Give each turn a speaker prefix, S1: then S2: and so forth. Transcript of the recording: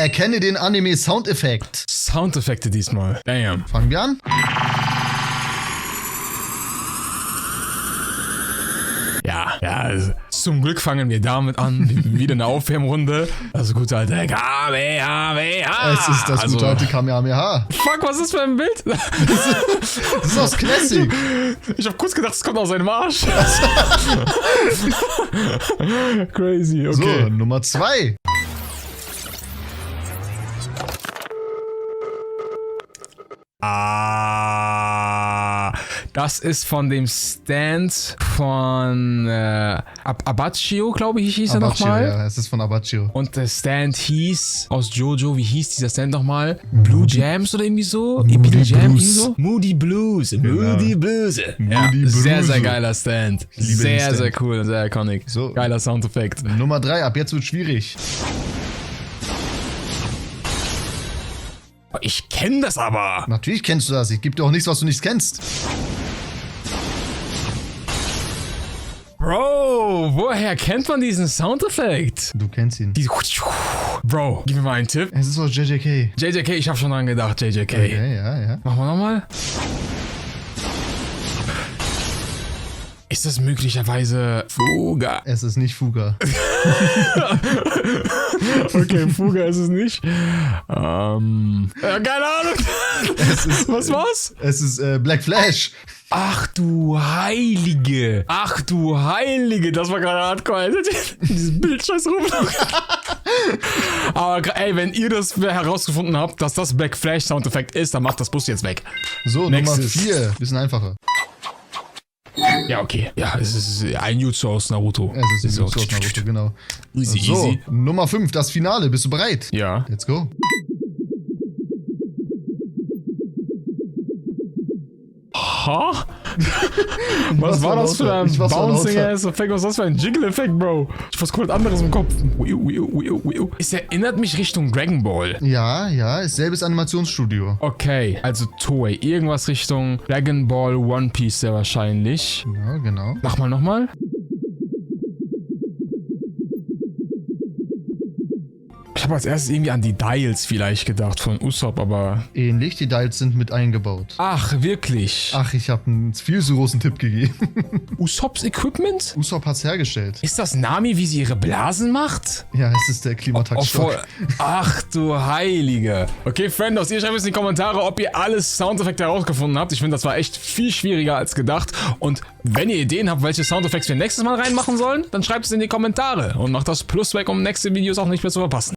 S1: Erkenne den Anime-Soundeffekt.
S2: Soundeffekte diesmal. Damn.
S1: Fangen wir an.
S2: Ja, also, zum Glück fangen wir damit an. Wieder eine Aufwärmrunde. Also gut, alte Kamehameha.
S1: Es ist das gute alte Kamehameha.
S2: Fuck, was ist das für ein Bild?
S1: Das ist aus Classic.
S2: Ich hab kurz gedacht, es kommt aus seinem Arsch. Crazy, okay.
S1: So, Nummer 2.
S2: Das ist von dem Stand von Abacchio, glaube ich, hieß er nochmal.
S1: Ja, es ist von Abacchio.
S2: Und der Stand hieß aus JoJo, wie hieß dieser Stand nochmal? Blue Jams oder irgendwie so?
S1: Moody
S2: Jam,
S1: Blues.
S2: so? Moody Blues.
S1: Genau.
S2: Moody Blues. Ja,
S1: Moody
S2: sehr,
S1: Blues.
S2: sehr geiler Stand.
S1: liebe den
S2: Sehr,
S1: Stand.
S2: sehr cool und sehr iconic.
S1: So.
S2: Geiler Soundeffekt.
S1: Nummer 3, ab jetzt wird schwierig.
S2: Ich kenne das aber.
S1: Natürlich kennst du das. Ich gebe dir auch nichts, was du nicht kennst.
S2: Bro, woher kennt man diesen Soundeffekt?
S1: Du kennst ihn.
S2: Bro, gib mir mal einen Tipp.
S1: Es ist aus JJK.
S2: JJK, ich hab schon dran gedacht, JJK.
S1: Okay, ja.
S2: Machen wir nochmal. Ist das möglicherweise Fuga?
S1: Es ist nicht Fuga.
S2: Okay, Fuga ist es nicht. Ja, keine Ahnung. Was war's?
S1: Es ist Black Flash.
S2: Ach du Heilige. Ach du Heilige. Das war gerade hardcore. Dieses Bild scheiß rum. Aber ey, wenn ihr das herausgefunden habt, dass das Black Flash Soundeffekt ist, dann macht das Bus jetzt weg.
S1: So,
S2: Nächstes.
S1: Nummer 4. Bisschen einfacher.
S2: Ja, okay. Ja, es ist ein Jutsu aus Naruto.
S1: Es ist ein Jutsu aus Naruto, genau.
S2: Easy,
S1: So,
S2: easy.
S1: Nummer 5, das Finale. Bist du bereit?
S2: Ja.
S1: Let's go.
S2: Ha? Was war das für ein Bouncing-Ass-Effekt? Was ist das für ein Jiggle-Effekt, Bro? Ich hab was komplett anderes im Kopf. Es erinnert mich Richtung Dragon Ball.
S1: Ja, ist selbes Animationsstudio.
S2: Okay, also Toei. Irgendwas Richtung Dragon Ball One Piece sehr wahrscheinlich.
S1: Ja, genau.
S2: Mach mal nochmal. Ich habe als erstes irgendwie an die Dials vielleicht gedacht von Usopp, aber...
S1: Ähnlich, die Dials sind mit eingebaut.
S2: Ach, wirklich?
S1: Ach, ich habe einen viel zu großen Tipp gegeben.
S2: Usopps Equipment?
S1: Usopp hat's hergestellt.
S2: Ist das Nami, wie sie ihre Blasen macht?
S1: Ja, es ist der Klimataktstock.
S2: Ach du Heilige. Okay, Friendos, ihr schreibt es in die Kommentare, ob ihr alles Soundeffekte herausgefunden habt. Ich finde, das war echt viel schwieriger als gedacht. Und wenn ihr Ideen habt, welche Soundeffekte wir nächstes Mal reinmachen sollen, dann schreibt es in die Kommentare und macht das Plus weg, um nächste Videos auch nicht mehr zu verpassen.